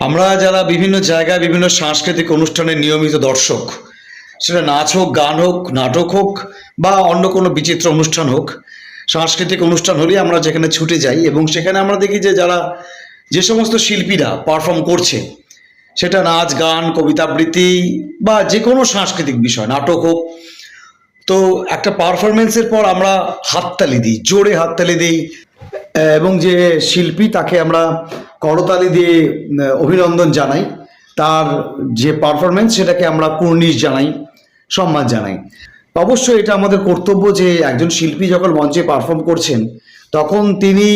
আমরা যারা বিভিন্ন জায়গায় বিভিন্ন সাংস্কৃতিক অনুষ্ঠানের নিয়মিত দর্শক, সেটা নাচ হোক, গান হোক, নাটক হোক বা অন্য কোনো বিচিত্র অনুষ্ঠান হোক, সাংস্কৃতিক অনুষ্ঠান হলেই আমরা যেখানে ছুটে যাই এবং সেখানে আমরা দেখি যে যে সমস্ত শিল্পীরা পারফর্ম করছে, সেটা নাচ, গান, কবিতা আবৃত্তি বা যে কোনো সাংস্কৃতিক বিষয়, নাটক হোক, তো একটা পারফরমেন্সের পর আমরা হাততালি দিই, জোরে হাততালি দিই এবং যে শিল্পী তাকে আমরা করতালি দিয়ে অভিনন্দন জানাই, তার যে পারফরমেন্স সেটাকে আমরা কুর্নিশ জানাই, সম্মান জানাই। অবশ্যই এটা আমাদের কর্তব্য যে একজন শিল্পী যখন মঞ্চে পারফর্ম করছেন তখন তিনি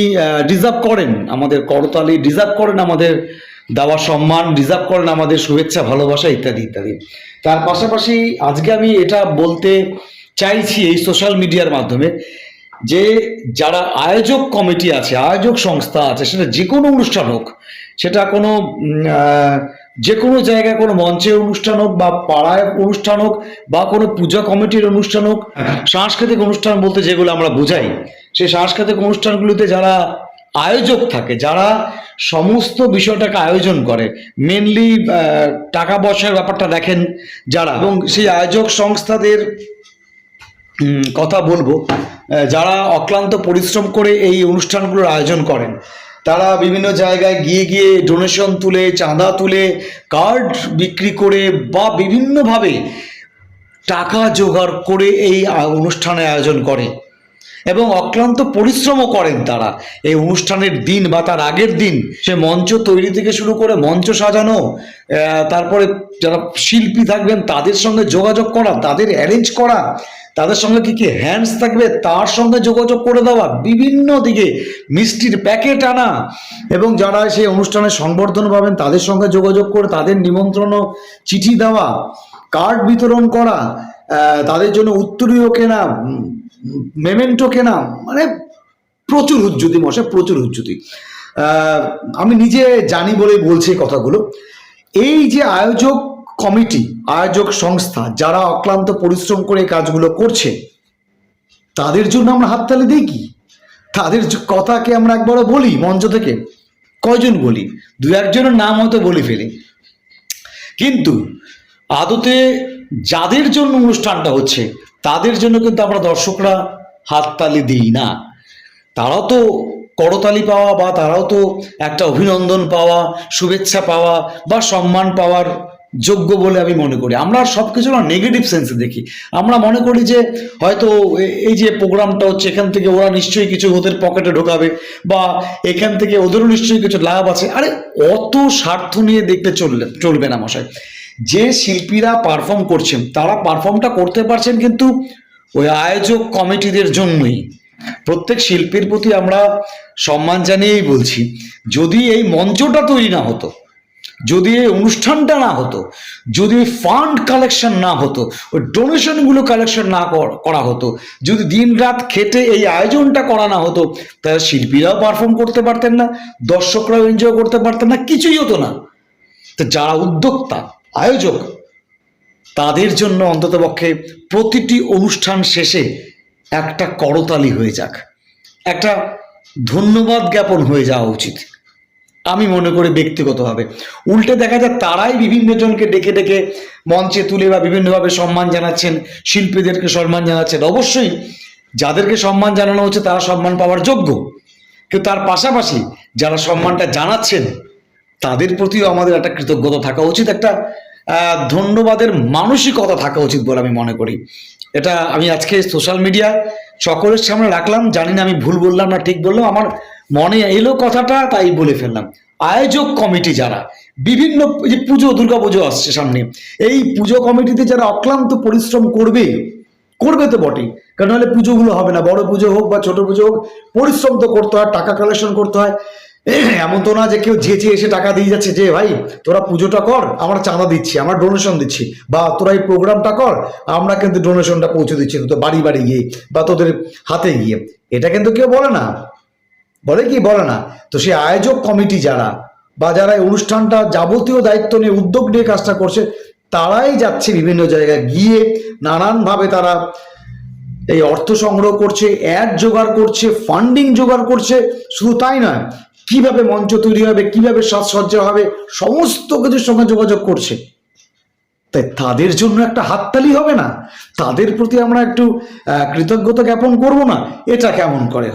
ডিজার্ভ করেন আমাদের করতালি, ডিজার্ভ করেন আমাদের দেওয়া সম্মান, ডিজার্ভ করেন আমাদের শুভেচ্ছা, ভালোবাসা ইত্যাদি ইত্যাদি। তার পাশাপাশি আজকে আমি এটা বলতে চাইছি এই সোশ্যাল মিডিয়ার মাধ্যমে যে যারা আয়োজক কমিটি আছে, আয়োজক সংস্থা আছে, সেটা যে কোনো অনুষ্ঠান হোক, সেটা কোনো যে কোনো জায়গায় কোনো মঞ্চে অনুষ্ঠান হোক বা পাড়ায় অনুষ্ঠান হোক বা কোনো পূজা কমিটির অনুষ্ঠান হোক, সাংস্কৃতিক অনুষ্ঠান বলতে যেগুলো আমরা বোঝাই, সেই সাংস্কৃতিক অনুষ্ঠানগুলিতে যারা আয়োজক থাকে, যারা সমস্ত বিষয়টাকে আয়োজন করে, মেনলি টাকা পয়সার ব্যাপারটা দেখেন যারা, এবং সেই আয়োজক সংস্থাদের কথা বলবো, যারা অক্লান্ত পরিশ্রম করে এই অনুষ্ঠানগুলোর আয়োজন করেন, তারা বিভিন্ন জায়গায় গিয়ে গিয়ে ডোনেশন তুলে, চাঁদা তুলে, কার্ড বিক্রি করে বা বিভিন্নভাবে টাকা জোগাড় করে এই অনুষ্ঠানের আয়োজন করে এবং অক্লান্ত পরিশ্রমও করেন তারা এই অনুষ্ঠানের দিন বা তার আগের দিন। সে মঞ্চ তৈরি থেকে শুরু করে মঞ্চ সাজানো, তারপরে যারা শিল্পী থাকবেন তাদের সঙ্গে যোগাযোগ করা, তাদের অ্যারেঞ্জ করা, তাদের সঙ্গে কি কি হ্যান্ডস থাকবে তার সঙ্গে যোগাযোগ করে দেওয়া, বিভিন্ন দিকে মিষ্টির প্যাকেট আনা, এবং যারা সেই অনুষ্ঠানে সংবর্ধনা পাবেন তাদের সঙ্গে যোগাযোগ করে তাদের নিমন্ত্রণ চিঠি দেওয়া, কার্ড বিতরণ করা, তাদের জন্য উত্তরীয় কেনা, মেমেন্টো কেনা, মানে প্রচুর হুজ্জুতি মশাই, প্রচুর হুজ্জুতি। আমি নিজে জানি বলে বলছি কথাগুলো। এই যে আয়োজক কমিটি, আয়োজক সংস্থা যারা অক্লান্ত পরিশ্রম করে এই কাজগুলো করছে, তাদের জন্য আমরা হাততালি দিই কি? তাদের কথাকে আমরা একবারও বলি মঞ্চ থেকে? কয়জন বলি? দু একজনের নাম হয়তো বলে ফেলি, কিন্তু আদতে যাদের জন্য অনুষ্ঠানটা হচ্ছে তাদের জন্য কিন্তু আমরা দর্শকরা হাততালি দিই না। তারাও তো করতালি পাওয়া বা তারাও তো একটা অভিনন্দন পাওয়া, শুভেচ্ছা পাওয়া বা সম্মান পাওয়ার যোগ্য বলে আমি মনে করি। আমরা সব কিছু না নেগেটিভ সেন্সে দেখি। আমরা মনে করি যে হয়তো এই যে প্রোগ্রামটা হচ্ছে এখান থেকে ওরা নিশ্চয়ই কিছু ওদের পকেটে ঢোকাবে বা এখান থেকে ওদেরও নিশ্চয়ই কিছু লাভ আছে। আরে অত স্বার্থ নিয়ে দেখতে চলবে না মশাই। যে শিল্পীরা পারফর্ম করছেন তারা পারফর্মটা করতে পারছেন কিন্তু ওই আয়োজক কমিটিদের জন্যই। প্রত্যেক শিল্পীর প্রতি আমরা সম্মান জানিয়েই বলছি, যদি এই মঞ্চটা তৈরি না হতো, যদি এই অনুষ্ঠানটা না হতো, যদি ওই ফান্ড কালেকশন না হতো, ওই ডোনেশনগুলো কালেকশন না করা হতো, যদি দিন রাত খেটে এই আয়োজনটা করা না হতো, তাহলে শিল্পীরাও পারফর্ম করতে পারতেন না, দর্শকরাও এনজয় করতে পারতেন না, কিছুই হতো না। তো যারা উদ্যোক্তা, আয়োজক, তাদের জন্য অন্ততপক্ষে প্রতিটি অনুষ্ঠান শেষে একটা করতালি হয়ে যাক, একটা ধন্যবাদ জ্ঞাপন হয়ে যাওয়া উচিত আমি মনে করি ব্যক্তিগতভাবে। উল্টে দেখা যায় তারাই বিভিন্ন জনকে ডেকে ডেকে মঞ্চে তুলে বা বিভিন্নভাবে সম্মান জানাচ্ছেন, শিল্পীদেরকে সম্মান জানাচ্ছেন। অবশ্যই যাদেরকে সম্মান জানানো হচ্ছে তারা সম্মান পাওয়ার যোগ্য, কিন্তু তার পাশাপাশি যারা সম্মানটা জানাচ্ছেন তাদের প্রতিও আমাদের একটা কৃতজ্ঞতা থাকা উচিত, একটা ধন্যবাদের মানসিকতা থাকা উচিত বলে আমি মনে করি। এটা আমি আজকে সোশ্যাল মিডিয়া সকলের সামনে রাখলাম। জানি না আমি ভুল বললাম না ঠিক বললাম, আমার মনে এলো কথাটা তাই বলে ফেললাম। আয়োজক কমিটি যারা বিভিন্ন যে পুজো, দুর্গাপুজো আসছে সামনে, এই পুজো কমিটিতে যারা অক্লান্ত পরিশ্রম করবে তো বটেই, কারণ নাহলে পুজোগুলো হবে না। বড় পুজো হোক বা ছোট পুজো হোক, পরিশ্রম তো করতে হয়, টাকা কালেকশন করতে হয়। এমন তো না যে কেউ যেচে এসে টাকা দিয়ে যাচ্ছে যে ভাই তোরা পুজোটা কর, আমরা চাঁদা দিচ্ছি, আমরা ডোনেশন দিচ্ছি, বা তোরা এই প্রোগ্রামটা কর, আমরা কিন্তু ডোনেশনটা পৌঁছে দিচ্ছি তো বাড়ি বাড়ি গিয়ে বা তোদের হাতে গিয়ে। এটা কিন্তু কেউ বলে না, বলে কি? বলে না। তো সেই আয়োজক কমিটি যারা বা যারা এই অনুষ্ঠানটা যাবতীয় দায়িত্ব নিয়ে উদ্যোগ নিয়ে কাজটা করছে, তারাই যাচ্ছে বিভিন্ন জায়গায় গিয়ে নানানভাবে তারা এই অর্থ সংগ্রহ করছে, অ্যাড জোগাড় করছে, ফান্ডিং জোগাড় করছে। শুধু তাই নয়, কিভাবে মঞ্চ তৈরি হবে, কিভাবে সাজসজ্জা হবে, সমস্ত কিছুর সঙ্গে যোগাযোগ করছে। তাই তাদের জন্য একটা হাততালি হবে না? তাদের প্রতি আমরা একটু কৃতজ্ঞতা জ্ঞাপন করব না? এটা কেমন করে?